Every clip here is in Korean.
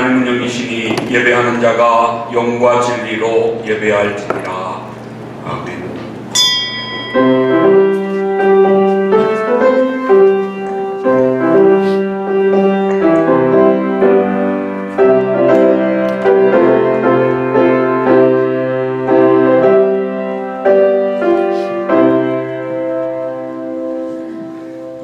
하나님은 영이시니 예배하는 자가 영과 진리로 예배할지니라. 아멘.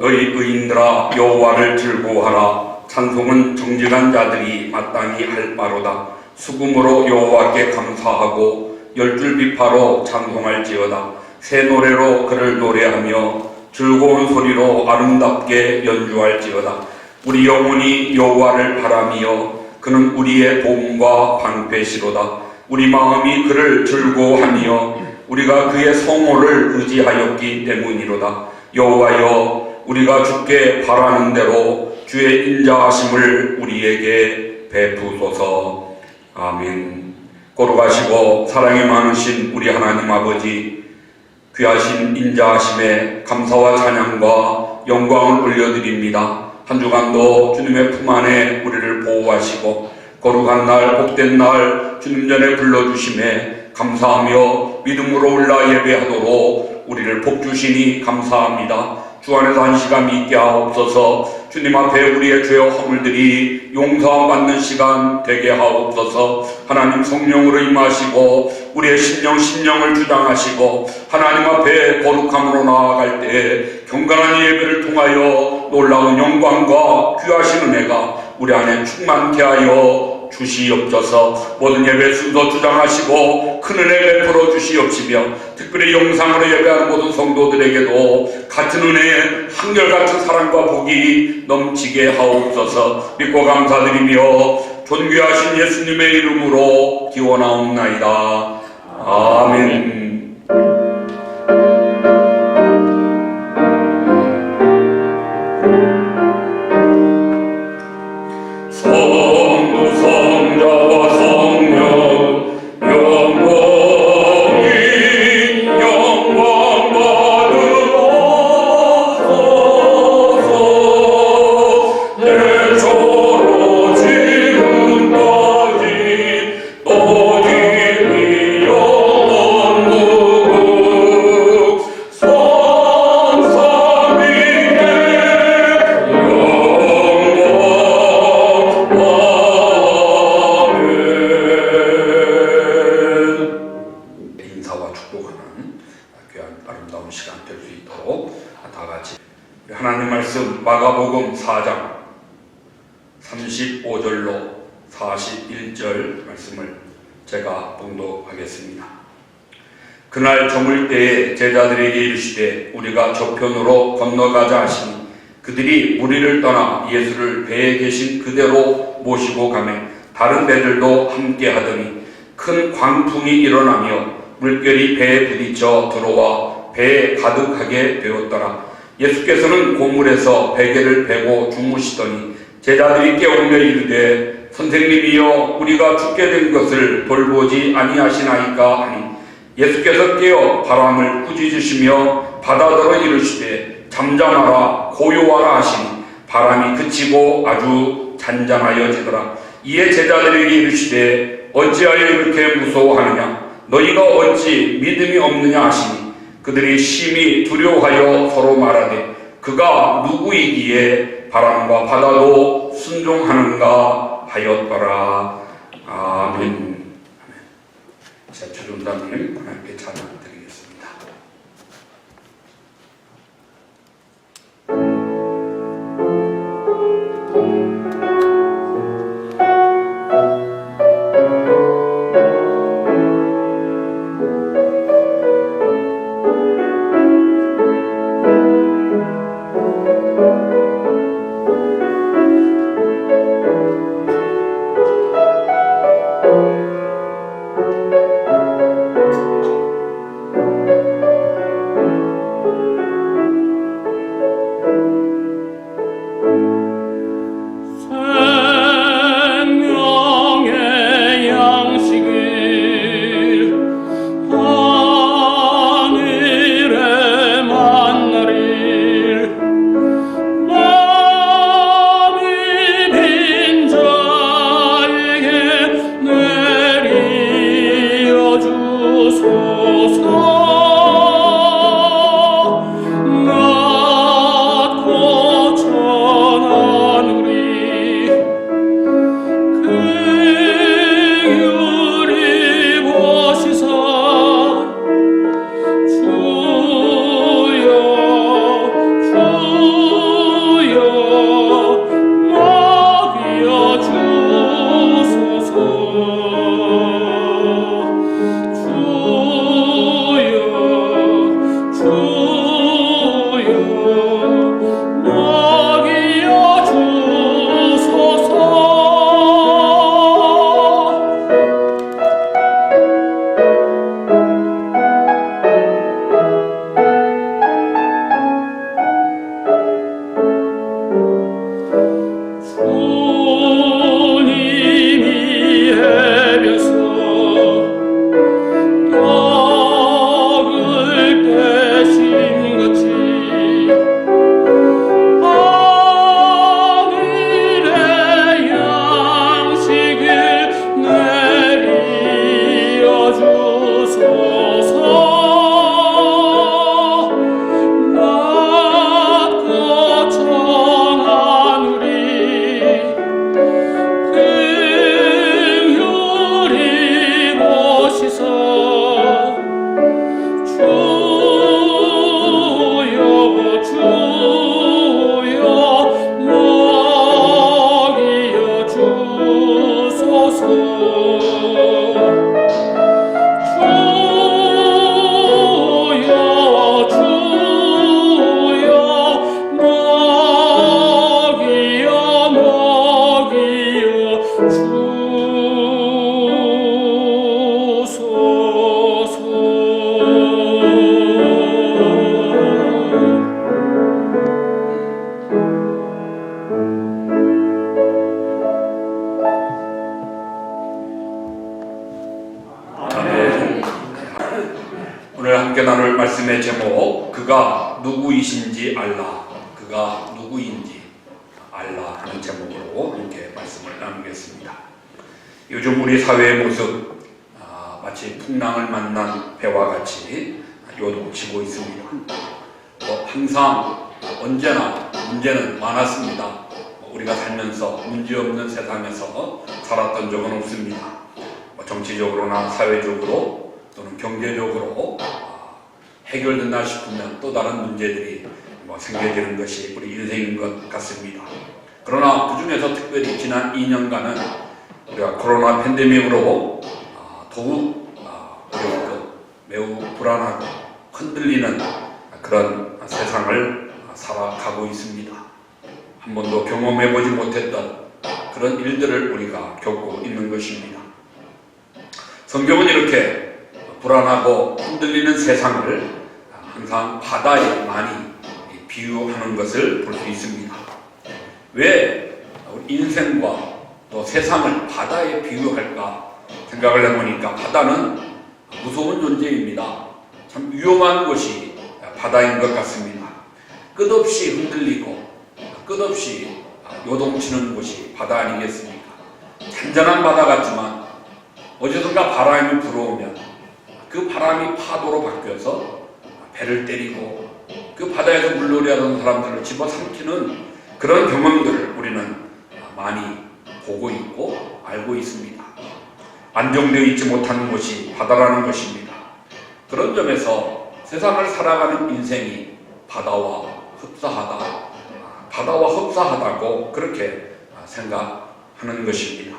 너희 의인들아 여호와를 즐거워하라. 찬송은 정직한 자들이 마땅히 할 바로다. 수금으로 여호와께 감사하고 열줄 비파로 찬송할지어다. 새 노래로 그를 노래하며 즐거운 소리로 아름답게 연주할지어다. 우리 영혼이 여호와를 바라며 그는 우리의 도움과 방패시로다. 우리 마음이 그를 즐거워하며 우리가 그의 성호를 의지하였기 때문이로다. 여호와여, 우리가 주께 바라는 대로 주의 인자하심을 우리에게 베푸소서. 아멘. 거룩하시고 사랑이 많으신 우리 하나님 아버지, 귀하신 인자하심에 감사와 찬양과 영광을 올려드립니다. 한 주간도 주님의 품 안에 우리를 보호하시고 거룩한 날, 복된 날 주님 전에 불러주심에 감사하며 믿음으로 올라 예배하도록 우리를 복주시니 감사합니다. 주 안에서 한 시간 있게 하옵소서. 주님 앞에 우리의 죄와 허물들이 용서받는 시간 되게 하옵소서. 하나님 성령으로 임하시고 우리의 심령을 주장하시고 하나님 앞에 거룩함으로 나아갈 때 경건한 예배를 통하여 놀라운 영광과 귀하신 은혜가 우리 안에 충만케 하여 주시옵소서. 모든 예배 순서 주장하시고 큰 은혜 베풀어 주시옵시며 특별히 영상으로 예배하는 모든 성도들에게도 같은 은혜의 한결같은 사랑과 복이 넘치게 하옵소서. 믿고 감사드리며 존귀하신 예수님의 이름으로 기원하옵나이다. 아멘. 하나님 말씀 마가복음 4장 35절로 41절 말씀을 제가 봉독하겠습니다. 그날 저물 때에 제자들에게 이르시되 우리가 저편으로 건너가자 하시니 그들이 무리를 떠나 예수를 배에 계신 그대로 모시고 가매 다른 배들도 함께 하더니 큰 광풍이 일어나며 물결이 배에 부딪혀 들어와 배에 가득하게 되었더라. 예수께서는 고물에서 베개를 베고 주무시더니 제자들이 깨우며 이르되 선생님이여 우리가 죽게 된 것을 돌보지 아니하시나이까 하니 예수께서 깨어 바람을 꾸짖으시며 바다더러 이르시되 잠잠하라 고요하라 하시니 바람이 그치고 아주 잔잔하여지더라. 이에 제자들에게 이르시되 어찌하여 이렇게 무서워하느냐 너희가 어찌 믿음이 없느냐 하시니 그들이 심히 두려워하여 서로 말하되 그가 누구이기에 바람과 바다도 순종하는가 하였더라. 아멘. 자, 주름담님 하나님께 찬양드리겠습니다. 오늘 함께 나눌 말씀의 제목, 그가 누구이신지 알라. 그가 누구인지 알라 하는 제목으로 함께 말씀을 나누겠습니다. 요즘 우리 사회의 모습, 마치 풍랑을 만난 배와 같이 요동치고 있습니다. 항상 언제나 문제는 많았습니다. 우리가 살면서 문제없는 세상에서 살았던 적은 없습니다. 정치적으로나 사회적으로 또는 경제적으로 해결된다 싶으면 또 다른 문제들이 생겨지는 것이 우리 인생인 것 같습니다. 그러나 그 중에서 특별히 지난 2년간은 우리가 코로나 팬데믹으로 더욱 어렵고 매우 불안하고 흔들리는 그런 세상을 살아가고 있습니다. 한 번도 경험해보지 못했던 그런 일들을 우리가 겪고 있는 것입니다. 성경은 이렇게 불안하고 흔들리는 세상을 항상 바다에 많이 비유하는 것을 볼 수 있습니다. 왜 인생과 또 세상을 바다에 비유할까 생각을 해보니까 바다는 무서운 존재입니다. 참 위험한 곳이 바다인 것 같습니다. 끝없이 흔들리고 끝없이 요동치는 곳이 바다 아니겠습니까? 잔잔한 바다 같지만 어디선가 바람이 불어오면 그 바람이 파도로 바뀌어서 배를 때리고 그 바다에서 물놀이 하던 사람들을 집어삼키는 그런 경험들을 우리는 많이 보고 있고 알고 있습니다. 안정되어 있지 못하는 곳이 바다라는 것입니다. 그런 점에서 세상을 살아가는 인생이 바다와 흡사하다고 그렇게 생각하는 것입니다.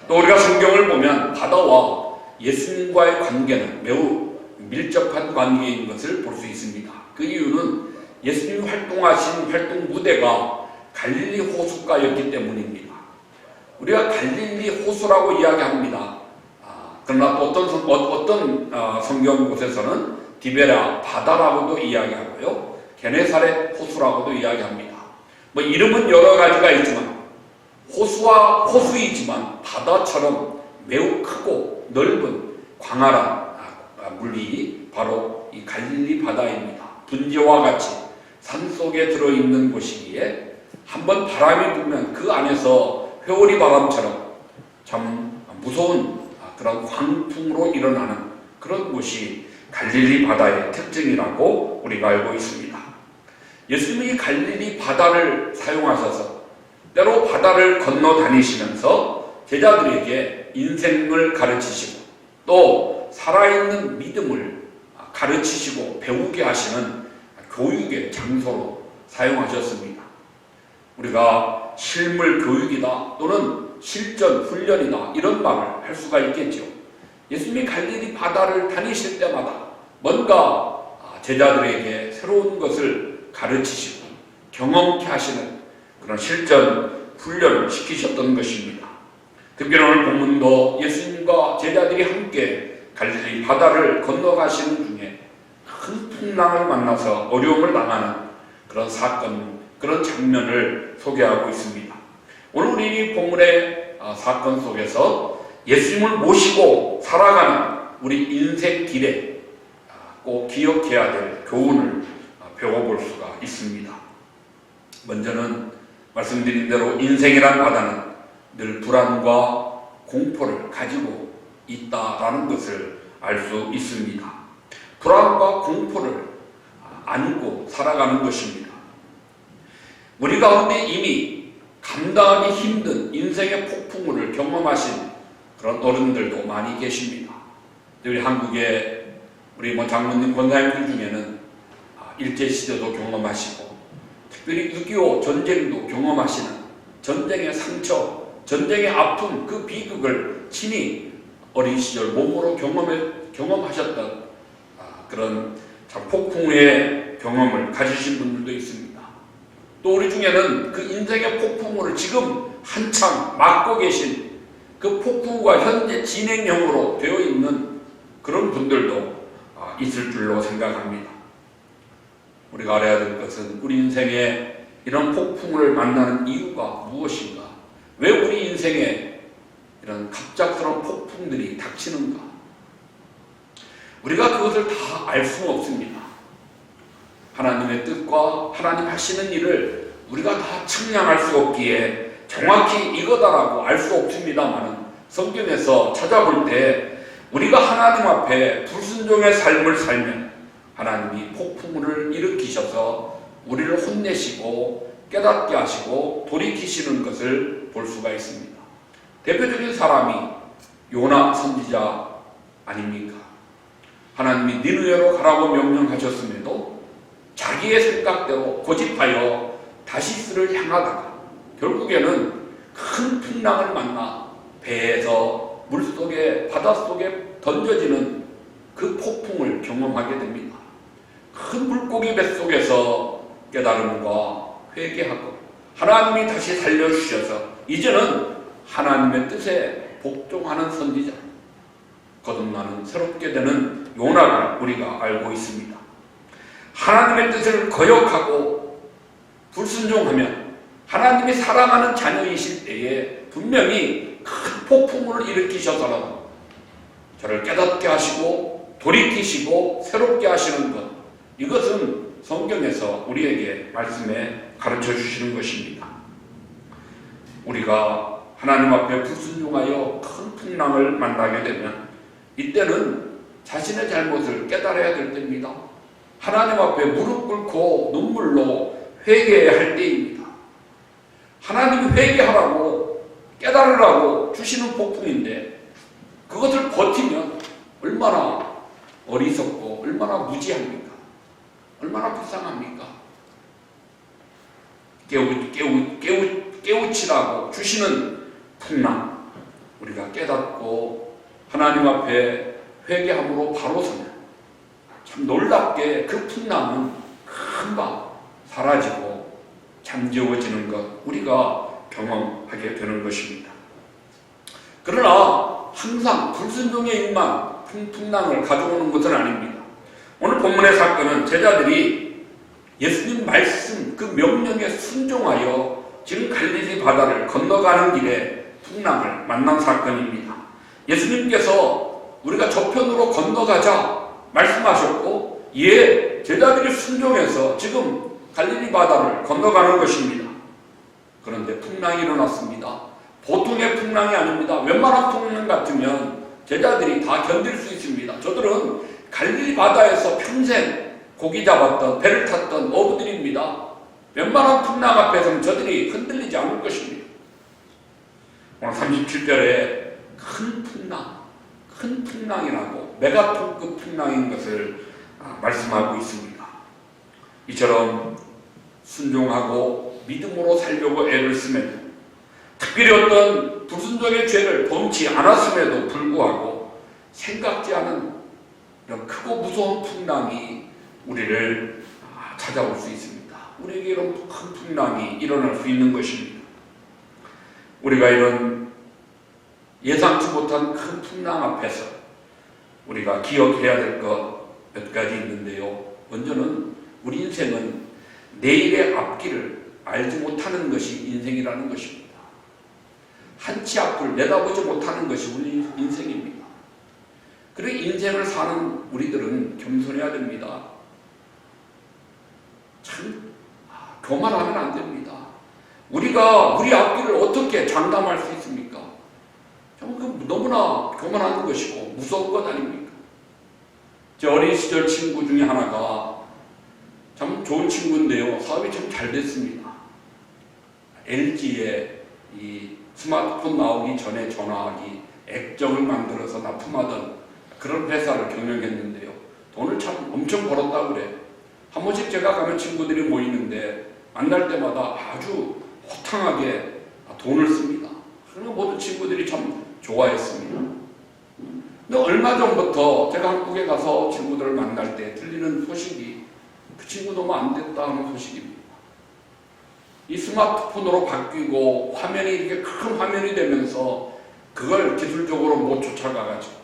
또 우리가 성경을 보면 바다와 예수님과의 관계는 매우 밀접한 관계인 것을 볼 수 있습니다. 그 이유는 예수님이 활동하신 활동 무대가 갈릴리 호숫가였기 때문입니다. 우리가 갈릴리 호수라고 이야기합니다. 그러나 또 어떤 성경 곳에서는 디베라 바다라고도 이야기하고요, 게네사렛 호수라고도 이야기합니다. 이름은 여러 가지가 있지만 호수이지만 바다처럼 매우 크고 넓은 광활한 물이 바로 이 갈릴리 바다입니다. 분지와 같이 산속에 들어있는 곳이기에 한번 바람이 불면 그 안에서 회오리 바람처럼 참 무서운 그런 광풍으로 일어나는 그런 곳이 갈릴리 바다의 특징이라고 우리가 알고 있습니다. 예수님이 갈릴리 바다를 사용하셔서 때로 바다를 건너 다니시면서 제자들에게 인생을 가르치시고 또 살아있는 믿음을 가르치시고 배우게 하시는 교육의 장소로 사용하셨습니다. 우리가 실물 교육이다 또는 실전 훈련이다 이런 말을 할 수가 있겠죠. 예수님이 갈릴리 바다를 다니실 때마다 뭔가 제자들에게 새로운 것을 가르치시고 경험케 하시는 그런 실전 훈련을 시키셨던 것입니다. 특별히 오늘 본문도 예수님과 제자들이 함께 갈릴리 바다를 건너가시는 중에 큰 풍랑을 만나서 어려움을 당하는 그런 사건, 그런 장면을 소개하고 있습니다. 오늘 우리 본문의 사건 속에서 예수님을 모시고 살아가는 우리 인생 길에 꼭 기억해야 될 교훈을 배워볼 수가 있습니다. 먼저는 말씀드린 대로 인생이란 바다는 늘 불안과 공포를 가지고 있다라는 것을 알 수 있습니다. 불안과 공포를 안고 살아가는 것입니다. 우리 가운데 이미 감당하기 힘든 인생의 폭풍우를 경험하신 그런 어른들도 많이 계십니다. 우리 한국의 우리 장로님, 권사님들 중에는 일제시대도 경험하시고 특별히 6.25 전쟁도 경험하시는 전쟁의 상처 전쟁의 아픔, 그 비극을 친히 어린 시절 몸으로 경험하셨던 그런 참 폭풍의 경험을 가지신 분들도 있습니다. 또 우리 중에는 그 인생의 폭풍을 지금 한참 맞고 계신 그 폭풍과 현재 진행형으로 되어 있는 그런 분들도 있을 줄로 생각합니다. 우리가 알아야 될 것은 우리 인생에 이런 폭풍을 만나는 이유가 무엇인가? 왜 우리 인생에 이런 갑작스러운 폭풍들이 닥치는가? 우리가 그것을 다 알 수는 없습니다. 하나님의 뜻과 하나님 하시는 일을 우리가 다 측량할 수 없기에 정확히 이거다라고 알 수 없습니다만은 성경에서 찾아볼 때 우리가 하나님 앞에 불순종의 삶을 살면 하나님이 폭풍을 일으키셔서 우리를 혼내시고 깨닫게 하시고 돌이키시는 것을 볼 수가 있습니다. 대표적인 사람이 요나 선지자 아닙니까? 하나님이 니느웨로 가라고 명령하셨음에도 자기의 생각대로 고집하여 다시스를 향하다가 결국에는 큰 풍랑을 만나 배에서 물속에 바닷속에 던져지는 그 폭풍을 경험하게 됩니다. 큰 물고기 뱃속에서 깨달음과 회개하고 하나님이 다시 살려주셔서 이제는 하나님의 뜻에 복종하는 선지자, 거듭나는 새롭게 되는 요나를 우리가 알고 있습니다. 하나님의 뜻을 거역하고 불순종하면 하나님이 사랑하는 자녀이실 때에 분명히 큰 폭풍을 일으키셔서라도 저를 깨닫게 하시고 돌이키시고 새롭게 하시는 것, 이것은 성경에서 우리에게 말씀에 가르쳐 주시는 것입니다. 우리가 하나님 앞에 불순종하여 큰 풍랑을 만나게 되면 이때는 자신의 잘못을 깨달아야 될 때입니다. 하나님 앞에 무릎 꿇고 눈물로 회개해야 할 때입니다. 하나님이 회개하라고 깨달으라고 주시는 폭풍인데 그것을 버티면 얼마나 어리석고 얼마나 무지합니까? 얼마나 불쌍합니까? 깨우치라고 주시는 풍랑, 우리가 깨닫고 하나님 앞에 회개함으로 바로 서면 참 놀랍게 그 풍랑은 금방 사라지고 잠재워지는 것, 우리가 경험하게 되는 것입니다. 그러나 항상 불순종의 일만 풍랑을 가져오는 것은 아닙니다. 오늘 본문의 사건은 제자들이 예수님 말씀 그 명령에 순종하여 지금 갈릴리 바다를 건너가는 길에 풍랑을 만난 사건입니다. 예수님께서 우리가 저편으로 건너가자 말씀하셨고 제자들이 순종해서 지금 갈릴리 바다를 건너가는 것입니다. 그런데 풍랑이 일어났습니다. 보통의 풍랑이 아닙니다. 웬만한 풍랑 같으면 제자들이 다 견딜 수 있습니다. 저들은 갈릴리 바다에서 평생 고기 잡았던 배를 탔던 어부들입니다. 웬만한 풍랑 앞에서는 저들이 흔들리지 않을 것입니다. 오늘 37절에 큰 풍랑이라고 메가톤급 풍랑인 것을 말씀하고 있습니다. 이처럼 순종하고 믿음으로 살려고 애를 쓰면 특별히 어떤 불순종의 죄를 범치 않았음에도 불구하고 생각지 않은 이런 크고 무서운 풍랑이 우리를 찾아올 수 있습니다. 우리에게 이런 큰 풍랑이 일어날 수 있는 것입니다. 우리가 이런 예상치 못한 큰 풍랑 앞에서 우리가 기억해야 될 것 몇 가지 있는데요. 먼저는 우리 인생은 내일의 앞길을 알지 못하는 것이 인생이라는 것입니다. 한치 앞을 내다보지 못하는 것이 우리 인생입니다. 그리고 인생을 사는 우리들은 겸손해야 됩니다. 참 교만하면 안 됩니다. 우리가 우리 앞길을 어떻게 장담할 수 있습니까? 너무나 교만한 것이고 무서운 것 아닙니까? 제 어린 시절 친구 중에 하나가 참 좋은 친구인데요. 사업이 참 잘 됐습니다. LG에 이 스마트폰 나오기 전에 전화하기 액정을 만들어서 납품하던 그런 회사를 경영했는데요. 돈을 참 엄청 벌었다고 그래요. 한 번씩 제가 가면 친구들이 모이는데 만날 때마다 아주 호탕하게 돈을 씁니다. 그런 모든 친구들이 참 좋아했습니다. 근데 얼마 전부터 제가 한국에 가서 친구들을 만날 때 들리는 소식이 그 친구 너무 안 됐다 하는 소식입니다. 이 스마트폰으로 바뀌고 화면이 이렇게 큰 화면이 되면서 그걸 기술적으로 못 쫓아가가지고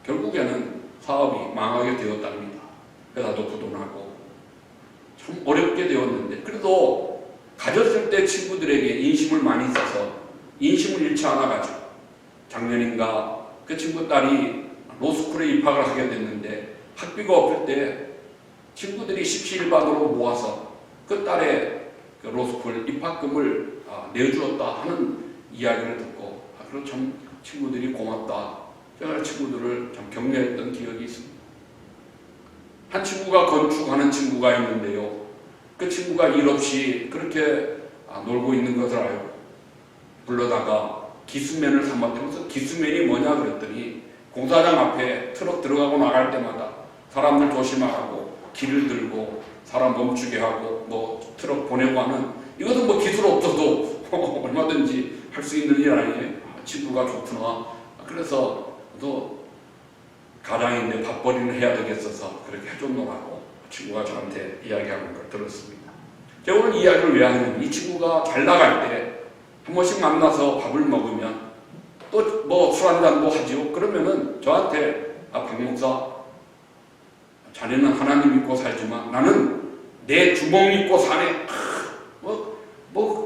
결국에는 사업이 망하게 되었답니다. 회사도 부도나고 참 어렵게 되었는데 그래도 가졌을 때 친구들에게 인심을 많이 써서 인심을 잃지 않아가지고 작년인가 그 친구 딸이 로스쿨에 입학을 하게 됐는데 학비가 없을 때 친구들이 십시일반으로 모아서 그 딸의 그 로스쿨 입학금을 내주었다 하는 이야기를 듣고 그럼 참 친구들이 고맙다. 제가 친구들을 참 격려했던 기억이 있습니다. 한 친구가 건축하는 친구가 있는데요. 그 친구가 일 없이 그렇게 놀고 있는 것을 알고 불러다가 기수맨을 삼았다면서 기수맨이 뭐냐 그랬더니 공사장 앞에 트럭 들어가고 나갈 때마다 사람들 조심하라고 길을 들고 사람 멈추게 하고 뭐 트럭 보내고 하는 이것은 뭐 기술 없어도 얼마든지 할 수 있는 일 아니에요. 친구가 좋구나. 그래서 또 가장인데 밥벌이는 해야 되겠어서 그렇게 해줬노라고 친구가 저한테 이야기하는 걸 들었습니다. 제가 오늘 이야기를 왜 하냐면 이 친구가 잘 나갈 때 한 번씩 만나서 밥을 먹으면 또 뭐 술 한잔도 하지요. 그러면은 저한테 박 목사 자네는 하나님 믿고 살지만 나는 내 주먹 믿고 사네.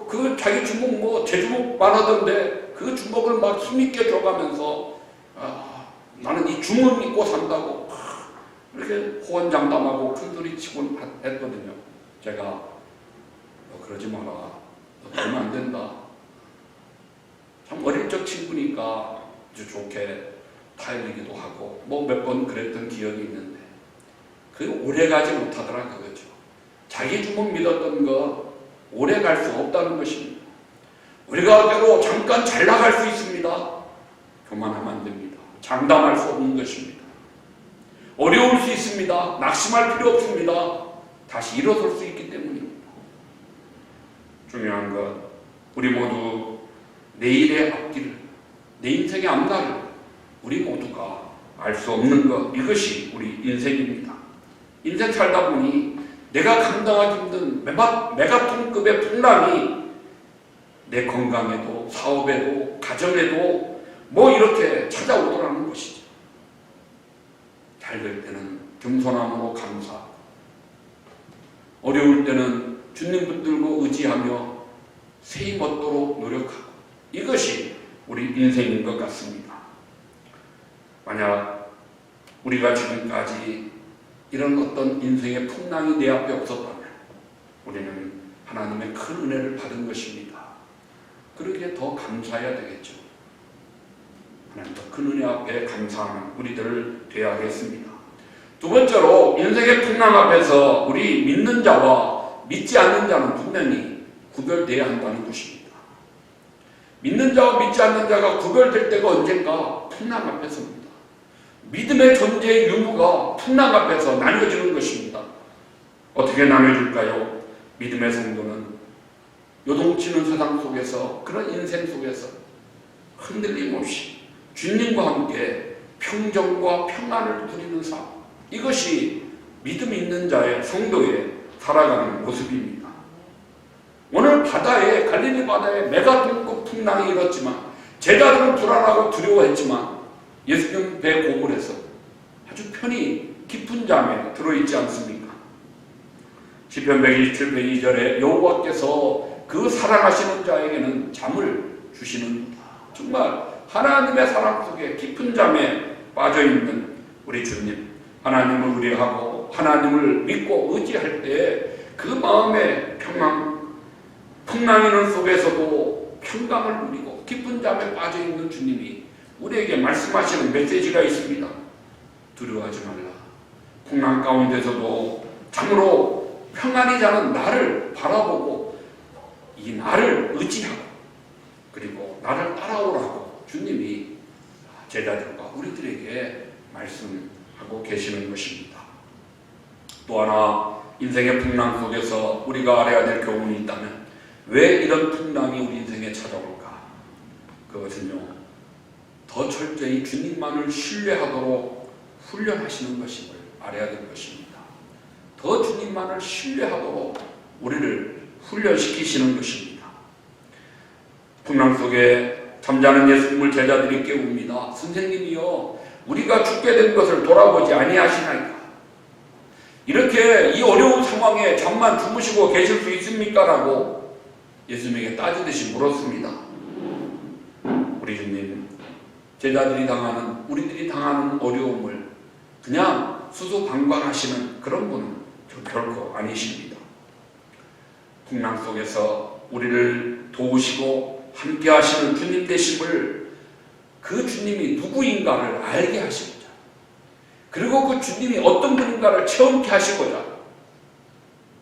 그 자기 주먹 제 주먹만 하던데 그 주먹을 막 힘있게 줘가면서 나는 이 주먹 믿고 산다고 이렇게 호언장담하고 큰소리 치곤 했거든요. 제가 너 그러지 마라. 너 그러면 안 된다. 참 어릴 적 친구니까 아주 좋게 타일리기도 하고 뭐 몇 번 그랬던 기억이 있는데 그게 오래가지 못하더라 그거죠. 자기 주먹 믿었던 거 오래갈 수 없다는 것입니다. 우리가 때로 잠깐 잘 나갈 수 있습니다. 교만하면 안 됩니다. 장담할 수 없는 것입니다. 어려울 수 있습니다. 낙심할 필요 없습니다. 다시 일어설 수 있기 때문입니다. 중요한 건 우리 모두 내일의 앞길을, 내 인생의 앞날을 우리 모두가 알 수 없는 것, 이것이 우리 인생입니다. 인생 살다 보니 내가 감당하기 힘든 메가톤급의 풍랑이 내 건강에도 사업에도 가정에도 뭐 이렇게 찾아오더라는 것이죠. 잘 될 때는 겸손함으로 감사하고 어려울 때는 주님 붙들고 의지하며 세임 얻도록 노력하고 이것이 우리 인생인 것 같습니다. 만약 우리가 지금까지 이런 어떤 인생의 풍랑이 내 앞에 없었다면 우리는 하나님의 큰 은혜를 받은 것입니다. 그러기에 더 감사해야 되겠죠. 하나님 더 큰 은혜 앞에 감사하는 우리들을 되어야 하겠습니다. 두 번째로 인생의 풍랑 앞에서 우리 믿는 자와 믿지 않는 자는 분명히 구별되어야 한다는 것입니다. 믿는 자와 믿지 않는 자가 구별될 때가 언젠가 풍랑 앞에서입니다. 믿음의 존재의 유무가 풍랑 앞에서 나뉘어지는 것입니다. 어떻게 나뉘어질까요? 믿음의 성도는 요동치는 세상 속에서 그런 인생 속에서 흔들림 없이 주님과 함께 평정과 평안을 누리는 삶, 이것이 믿음 있는 자의 성도의 살아가는 모습입니다. 오늘 갈릴리 바다에 메가톤급 풍랑이 일었지만 제자들은 불안하고 두려워했지만 예수님 배 고물에서 아주 편히 깊은 잠에 들어있지 않습니까? 시편 127, 102절에 여호와께서 그 사랑하시는 자에게는 잠을 주시는 정말 하나님의 사랑 속에 깊은 잠에 빠져있는 우리 주님, 하나님을 의뢰하고 하나님을 믿고 의지할 때 그 마음의 풍랑이는 속에서도 평강을 누리고 깊은 잠에 빠져있는 주님이 우리에게 말씀하시는 메시지가 있습니다. 두려워하지 말라. 풍랑 가운데서도 참으로 평안히 자는 나를 바라보고 이 나를 의지하고 그리고 나를 따라오라고 주님이 제자들과 우리들에게 말씀하고 계시는 것입니다. 또 하나 인생의 풍랑 속에서 우리가 알아야 될 교훈이 있다면 왜 이런 풍랑이 우리 인생에 찾아올까? 그것은요, 더 철저히 주님만을 신뢰하도록 훈련하시는 것임을 알아야 될 것입니다. 더 주님만을 신뢰하도록 우리를 훈련시키시는 것입니다. 풍랑 속에 잠자는 예수님을 제자들이 깨웁니다. 선생님이여, 우리가 죽게 된 것을 돌아보지 아니하시나이까? 이렇게 이 어려운 상황에 잠만 주무시고 계실 수 있습니까? 라고 예수님에게 따지듯이 물었습니다. 우리 주님, 제자들이 당하는, 우리들이 당하는 어려움을 그냥 수수방관하시는 그런 분은 결코 아니십니다. 풍랑 속에서 우리를 도우시고 함께 하시는 주님 되심을, 그 주님이 누구인가를 알게 하시고자, 그리고 그 주님이 어떤 분인가를 체험케 하시고자,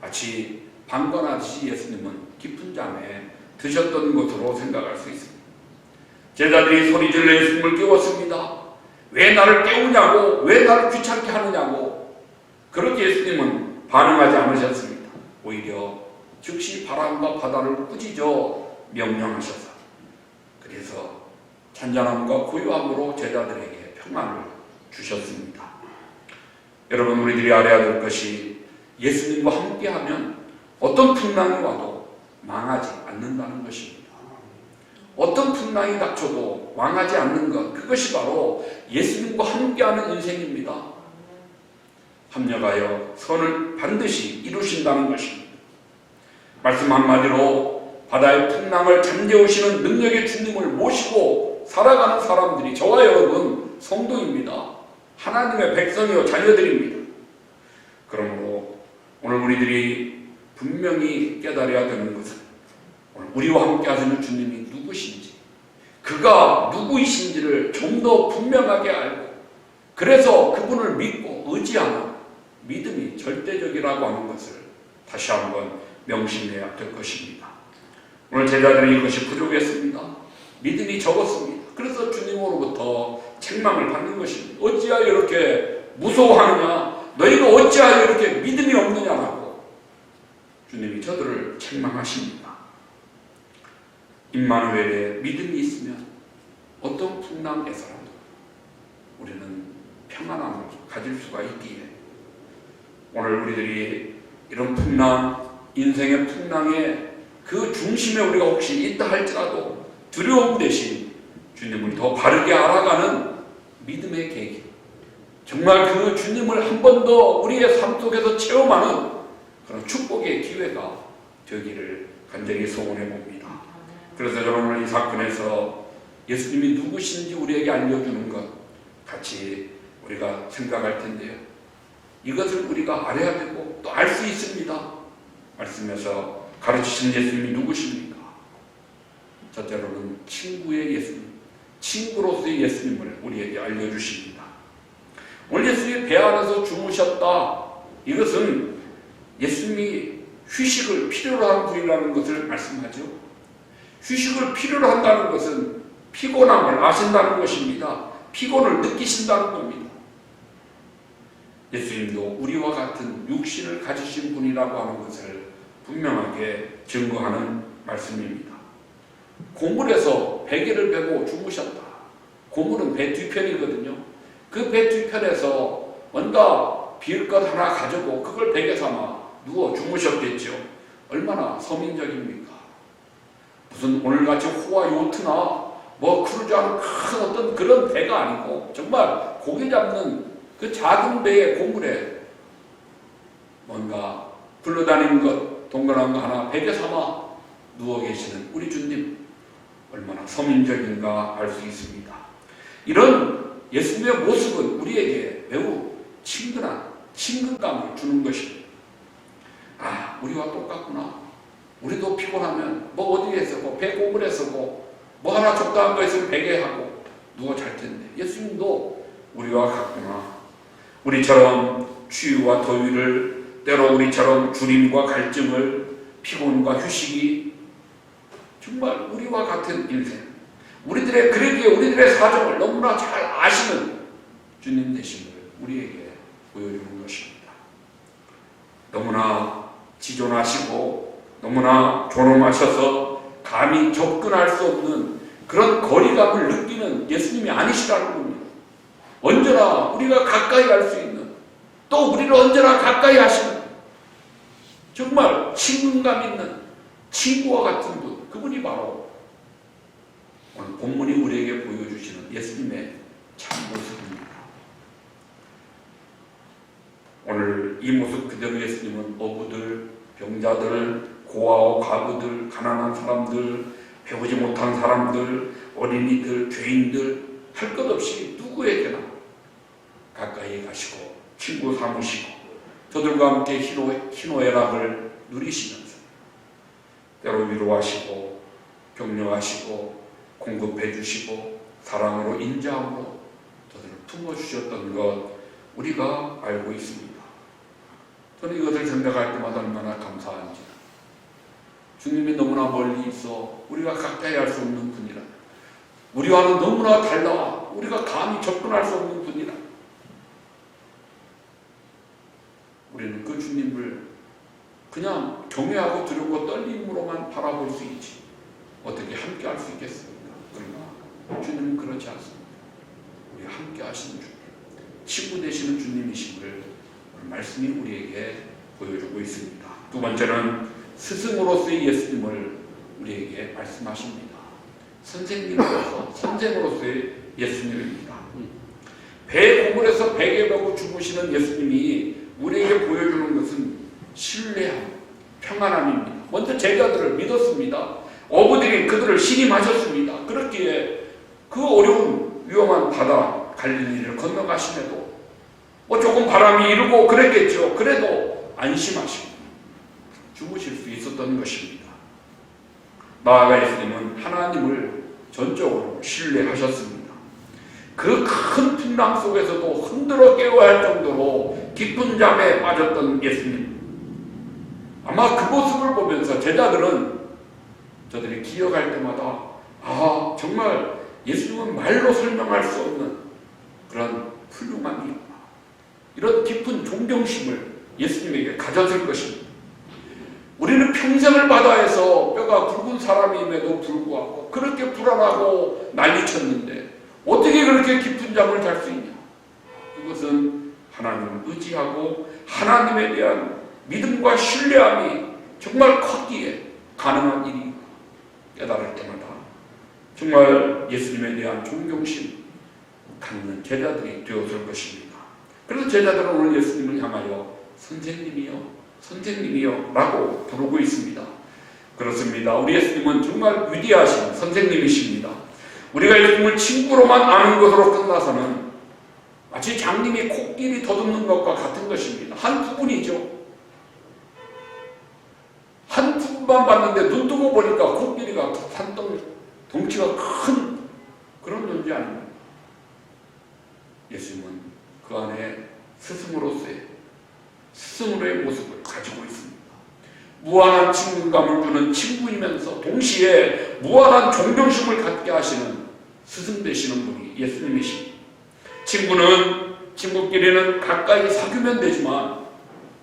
마치 방관하듯이 예수님은 깊은 잠에 드셨던 것으로 생각할 수 있습니다. 제자들이 소리질러 예수님을 깨웠습니다. 왜 나를 깨우냐고, 왜 나를 귀찮게 하느냐고. 그렇게 예수님은 반응하지 않으셨습니다. 오히려 즉시 바람과 바다를 꾸짖어 명령하셔서, 그래서 잔잔함과 고요함으로 제자들에게 평안을 주셨습니다. 여러분, 우리들이 알아야 될 것이, 예수님과 함께하면 어떤 풍랑이 와도 망하지 않는다는 것입니다. 어떤 풍랑이 닥쳐도 망하지 않는 것, 그것이 바로 예수님과 함께하는 인생입니다. 합력하여 선을 반드시 이루신다는 것입니다. 말씀 한마디로 바다의 풍랑을 잠재우시는 능력의 주님을 모시고 살아가는 사람들이 저와 여러분 성도입니다. 하나님의 백성이요 자녀들입니다. 그러므로 오늘 우리들이 분명히 깨달아야 되는 것은, 오늘 우리와 함께 하시는 주님이 누구신지, 그가 누구이신지를 좀 더 분명하게 알고, 그래서 그분을 믿고 의지하는 믿음이 절대적이라고 하는 것을 다시 한번 명심해야 될 것입니다. 오늘 제자들이 이것이 부족했습니다. 믿음이 적었습니다. 그래서 주님으로부터 책망을 받는 것입니다. 어찌하여 이렇게 무서워하느냐, 너희가 어찌하여 이렇게 믿음이 없느냐라고 주님이 저들을 책망하십니다. 임마누엘의 믿음이 있으면 어떤 풍랑에서라도 우리는 평안함을 가질 수가 있기에, 오늘 우리들이 이런 풍랑, 인생의 풍랑의 그 중심에 우리가 혹시 있다 할지라도 두려움 대신 주님을 더 바르게 알아가는 믿음의 계기, 정말 그 주님을 한 번 더 우리의 삶 속에서 체험하는 그런 축복의 기회가 되기를 간절히 소원해 봅니다. 그래서 저는 오늘 이 사건에서 예수님이 누구신지 우리에게 알려주는 것 같이 우리가 생각할 텐데요. 이것을 우리가 알아야 되고 또 알 수 있습니다. 말씀에서 가르치신 예수님이 누구십니까? 첫째로는 친구의 예수님, 친구로서의 예수님을 우리에게 알려주십니다. 오늘 예수님이 배 안에서 주무셨다. 이것은 예수님이 휴식을 필요로 하는 분이라는 것을 말씀하죠. 휴식을 필요로 한다는 것은 피곤함을 아신다는 것입니다. 피곤을 느끼신다는 겁니다. 예수님도 우리와 같은 육신을 가지신 분이라고 하는 것을 분명하게 증거하는 말씀입니다. 고물에서 베개를 베고 주무셨다. 고물은 배 뒤편이거든요. 그 배 뒤편에서 뭔가 빌 것 하나 가지고 그걸 베개 삼아 누워 주무셨겠죠. 얼마나 서민적입니까? 무슨 오늘같이 호화 요트나 뭐 크루즈하는 큰 어떤 그런 배가 아니고, 정말 고기 잡는 그 작은 배의 고물에 뭔가 굴러다니는 것, 동그란 거 하나 베개 삼아 누워 계시는 우리 주님, 얼마나 서민적인가 알 수 있습니다. 이런 예수님의 모습은 우리에게 매우 친근한 친근감을 주는 것입니다. 아, 우리와 똑같구나. 우리도 피곤하면 뭐 어디에 서고 배 고물에 서고 뭐 하나 적당한 거 있으면 베개하고 누워 잘 텐데, 예수님도 우리와 같구나. 우리처럼 추위와 더위를, 때로 우리처럼 주림과 갈증을, 피곤과 휴식이, 정말 우리와 같은 인생, 우리들의, 그러기에 우리들의 사정을 너무나 잘 아시는 주님 되심을 우리에게 보여주는 것입니다. 너무나 지존하시고 너무나 존엄하셔서 감히 접근할 수 없는 그런 거리감을 느끼는 예수님이 아니시라는 겁니다. 언제나 우리가 가까이 갈 수 있는, 또 우리를 언제나 가까이 하시는, 정말 친근감 있는 친구와 같은 분, 그분이 바로 오늘 본문이 우리에게 보여주시는 예수님의 참 모습입니다. 오늘 이 모습 그대로 예수님은 어부들, 병자들, 고아와 과부들, 가난한 사람들, 배우지 못한 사람들, 어린이들, 죄인들 할 것 없이 누구에게나 가까이 가시고 친구 삼으시고 저들과 함께 희노애락을 누리시면서 때로 위로하시고 격려하시고 공급해 주시고 사랑으로 인자함으로 저들을 품어주셨던 것 우리가 알고 있습니다. 저는 이것을 생각할 때마다 얼마나 감사한지, 주님이 너무나 멀리 있어 우리가 가까이 할 수 없는 분이라, 우리와는 너무나 달라 우리가 감히 접근할 수 없는 분이라, 우리는 그 주님을 그냥 경외하고 두렵고 떨림으로만 바라볼 수 있지 어떻게 함께 할 수 있겠습니까? 그러나 주님은 그렇지 않습니다. 우리 함께 하시는 주님, 친구 되시는 주님이심을 말씀이 우리에게 보여주고 있습니다. 두 번째는 스승으로서의 예수님을 우리에게 말씀하십니다. 선생으로서의 예수님입니다. 배 고물에서 베개 베고 죽으시는 예수님이 우리에게 보여주는 것은 신뢰함, 평안함입니다. 먼저 제자들을 믿었습니다. 어부들이 그들을 신임하셨습니다. 그렇기에 그 어려운 위험한 바다 갈릴리를 건너가심에도 조금 바람이 일고 그랬겠죠. 그래도 안심하시고 죽으실 수 있었던 것입니다. 나아가 예수님은 하나님을 전적으로 신뢰하셨습니다. 그 큰 풍랑 속에서도 흔들어 깨워야 할 정도로 깊은 잠에 빠졌던 예수님, 아마 그 모습을 보면서 제자들은 저들이 기억할 때마다 정말 예수님은 말로 설명할 수 없는 그런 훌륭한 일, 이런 깊은 존경심을 예수님에게 가졌을 것입니다. 우리는 평생을 바다에서 뼈가 굵은 사람임에도 불구하고 그렇게 불안하고 난리쳤는데 어떻게 그렇게 깊은 잠을 잘 수 있냐? 그것은 하나님을 의지하고 하나님에 대한 믿음과 신뢰함이 정말 컸기에 가능한 일이 깨달을 때마다 정말 예수님에 대한 존경심 갖는 제자들이 되었을 것입니다. 그래서 제자들은 오늘 예수님을 향하여 선생님이요 라고 부르고 있습니다. 그렇습니다. 우리 예수님은 정말 위대하신 선생님이십니다. 우리가 예수님을 친구로만 아는 것으로 끝나서는 마치 장님이 코끼리 더듬는 것과 같은 것입니다. 한 부분이죠. 한 부분만 봤는데 눈 뜨고 보니까 코끼리가 덩치가 큰 그런 존재 아닙니까? 예수님은 그 안에 스승으로의 모습을 가지고 있습니다. 무한한 친근감을 주는 친구이면서 동시에 무한한 존경심을 갖게 하시는 스승 되시는 분이 예수님이십니다. 친구끼리는 가까이 사귀면 되지만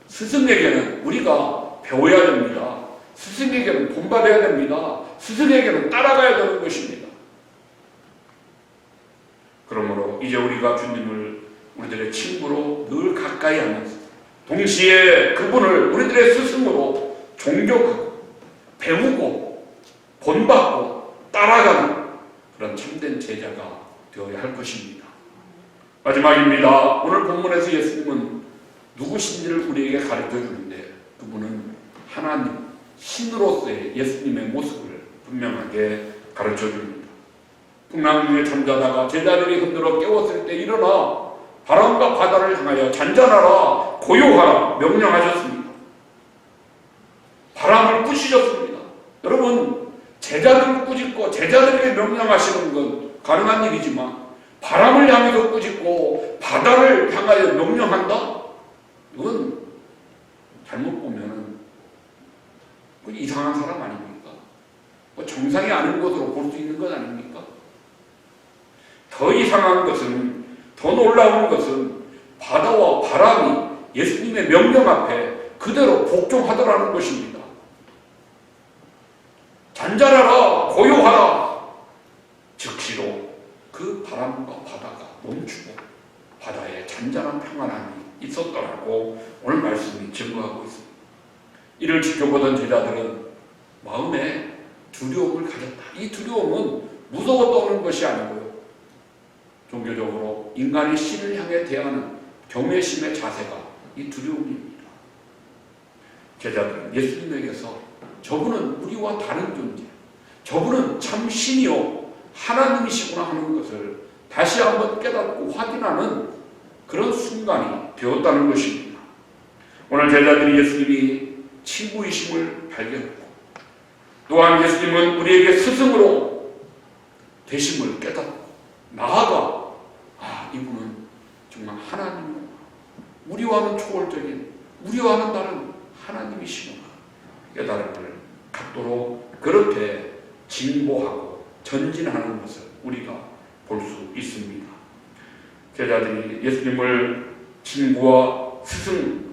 스승에게는 우리가 배워야 됩니다. 스승에게는 본받아야 됩니다. 스승에게는 따라가야 되는 것입니다. 그러므로 이제 우리가 주님을 우리들의 친구로 늘 가까이 하면서 동시에 그분을 우리들의 스승으로 존경하고 배우고 본받고 따라가는 그런 참된 제자가 되어야 할 것입니다. 마지막입니다. 오늘 본문에서 예수님은 누구신지를 우리에게 가르쳐 주는데 그분은 하나님, 신으로서의 예수님의 모습을 분명하게 가르쳐 줍니다. 풍랑 중에 잠자다가 제자들이 흔들어 깨웠을 때 일어나 바람과 바다를 향하여 잔잔하라, 고요하라 명령하셨습니다. 바람을 꾸짖었습니다. 여러분, 제자들을 꾸짖고 제자들에게 명령하시는 건 가능한 일이지만 바람을 향해서 꾸짖고 바다를 향하여 명령한다? 이건 잘못 보면 이상한 사람 아닙니까? 정상이 아닌 것으로 볼 수 있는 것 아닙니까? 더 이상한 것은, 더 놀라운 것은 바다와 바람이 예수님의 명령 앞에 그대로 복종하더라는 것입니다. 잔잔하라, 고요하라, 그 바람과 바다가 멈추고 바다에 잔잔한 평안함이 있었더라고 오늘 말씀이 증거하고 있습니다. 이를 지켜보던 제자들은 마음에 두려움을 가졌다. 이 두려움은 무서워 떠오는 것이 아니고요. 종교적으로 인간이 신을 향해 대하는 경외심의 자세가 이 두려움입니다. 제자들은 예수님에게서 저분은 우리와 다른 존재, 저분은 참 신이요 하나님이시구나 하는 것을 다시 한번 깨닫고 확인하는 그런 순간이 되었다는 것입니다. 오늘 제자들이 예수님이 친구이심을 발견했고 또한 예수님은 우리에게 스승으로 되심을 깨닫고 나아가 이분은 정말 하나님이구나. 우리와는 초월적인 우리와는 다른 하나님이시구나 깨달음을 갖도록 그렇게 진보하고 전진하는 것을 우리가 볼 수 있습니다. 제자들이 예수님을 친구와 스승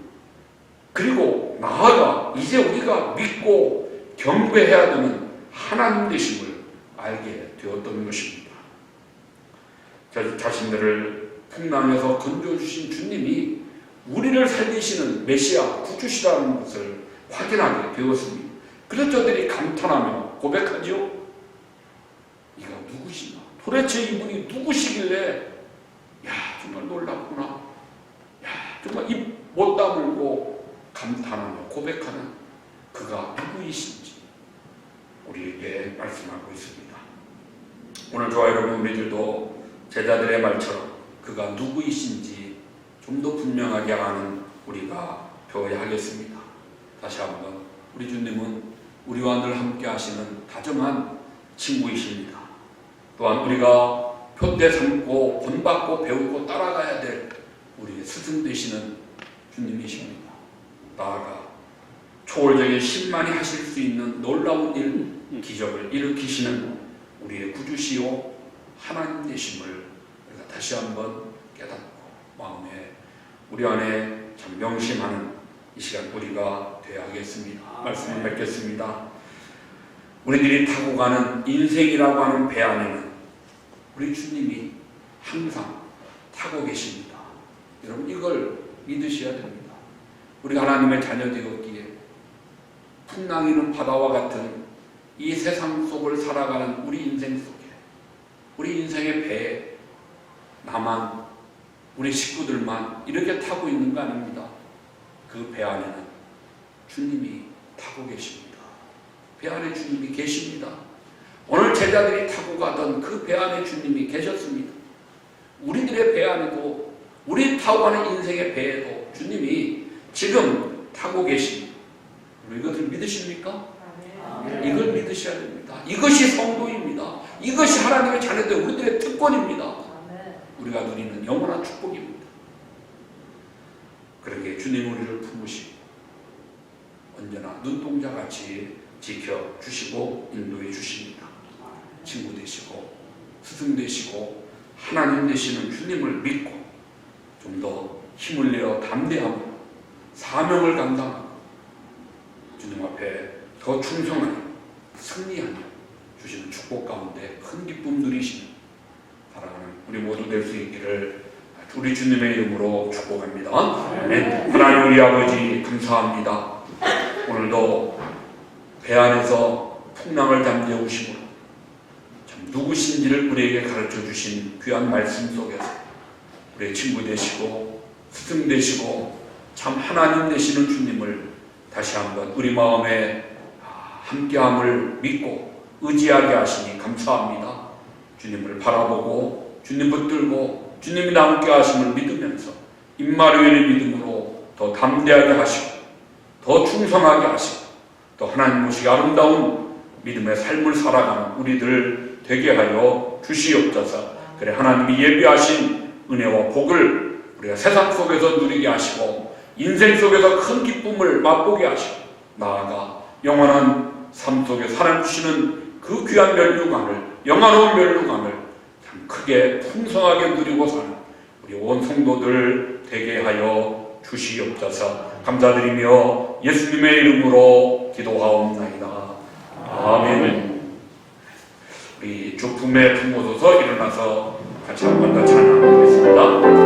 그리고 나아가 이제 우리가 믿고 경배해야 되는 하나님 되심을 알게 되었던 것입니다. 자신들을 풍랑에서 건져주신 주님이 우리를 살리시는 메시아 구주시라는 것을 확인하게 되었습니다. 그래서 저들이 감탄하며 고백하지요. 이가 누구시나? 도대체 이분이 누구시길래 정말 놀랍구나. 정말 입 못 다물고 감탄하며 고백하는 그가 누구이신지 우리에게 말씀하고 있습니다. 오늘 저와 여러분 우리들도 제자들의 말처럼 그가 누구이신지 좀 더 분명하게 아는 우리가 되어야 하겠습니다. 다시 한번 우리 주님은 우리와 늘 함께 하시는 다정한 친구이십니다. 또한 우리가 표대 삼고 본받고 배우고 따라가야 될 우리의 스승 되시는 주님이십니다. 나아가 초월적인 신만이 하실 수 있는 놀라운 일, 기적을 일으키시는 우리의 구주시오 하나님 되심을 우리가 다시 한번 깨닫고 마음에 우리 안에 참 명심하는 이 시간 우리가 되어야 하겠습니다. 말씀을 맺겠습니다. 우리들이 타고 가는 인생이라고 하는 배 안에는 우리 주님이 항상 타고 계십니다. 여러분 이걸 믿으셔야 됩니다. 우리가 하나님의 자녀 되었기에 풍랑이는 바다와 같은 이 세상 속을 살아가는 우리 인생 속에 우리 인생의 배에 나만 우리 식구들만 이렇게 타고 있는 거 아닙니다. 그 배 안에는 주님이 타고 계십니다. 배 안에 주님이 계십니다. 오늘 제자들이 타고 가던 그 배 안에 주님이 계셨습니다. 우리들의 배 안에도 우리 타고 가는 인생의 배에도 주님이 지금 타고 계십니다. 이것을 믿으십니까? 이걸 믿으셔야 됩니다. 이것이 성도입니다. 이것이 하나님의 자녀들 우리들의 특권입니다. 우리가 누리는 영원한 축복입니다. 그러게 주님 우리를 품으시고 언제나 눈동자같이 지켜주시고 인도해 주십니다. 친구 되시고 스승 되시고 하나님 되시는 주님을 믿고 좀 더 힘을 내어 담대하고 사명을 감당하고 주님 앞에 더 충성하여 승리하며 주시는 축복 가운데 큰 기쁨 누리시는 사랑하는 우리 모두 될 수 있기를 우리 주님의 이름으로 축복합니다. 아멘. 하나님 우리 아버지 감사합니다. 오늘도 배 안에서 풍랑을 잠재우시고 참 누구신지를 우리에게 가르쳐 주신 귀한 말씀 속에서 우리의 친구 되시고 스승 되시고 참 하나님 되시는 주님을 다시 한번 우리 마음에 함께함을 믿고 의지하게 하시니 감사합니다. 주님을 바라보고 주님 붙들고 주님이 함께 하심을 믿으면서 임마누엘의 믿음으로 더 담대하게 하시고 더 충성하게 하시고 또 하나님 모시기 아름다운 믿음의 삶을 살아가는 우리들 되게 하여 주시옵소서. 그래 하나님이 예비하신 은혜와 복을 우리가 세상 속에서 누리게 하시고 인생 속에서 큰 기쁨을 맛보게 하시고 나아가 영원한 삶 속에 살아주시는 그 귀한 멸류관을 영화로운 멸류관을 참 크게 풍성하게 누리고 사는 우리 온 성도들 되게 하여 주시옵소서. 감사드리며 예수님의 이름으로 기도하옵나이다. 아멘. 우리 주품에 품어서서 일어나서 같이 한 번 더 찬양하겠습니다.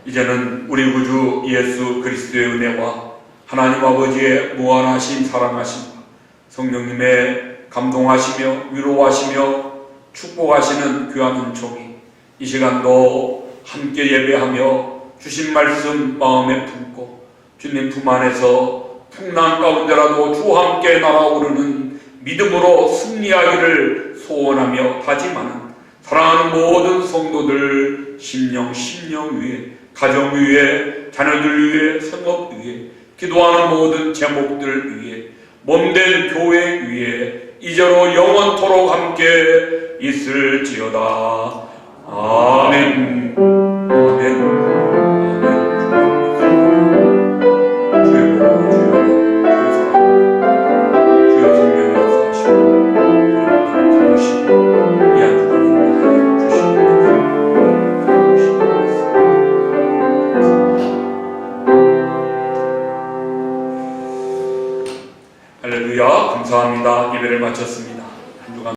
이제는 우리 구주 예수 그리스도의 은혜와 하나님 아버지의 무한하신 사랑하심과 성령님의 감동하시며 위로하시며 축복하시는 귀한 은총이 이 시간도 함께 예배하며 주신 말씀 마음에 품고 주님 품 안에서 풍랑 가운데라도 주와 함께 날아오르는 믿음으로 승리하기를 소원하며 다짐하는 사랑하는 모든 성도들 심령 위에 가정 위에 자녀들 위에 성업 위에 기도하는 모든 제목들 위에 몸된 교회 위에 이제로 영원토록 함께 있을지어다. 아멘. 아멘. 할렐루야. 감사합니다. 예배를 마쳤습니다.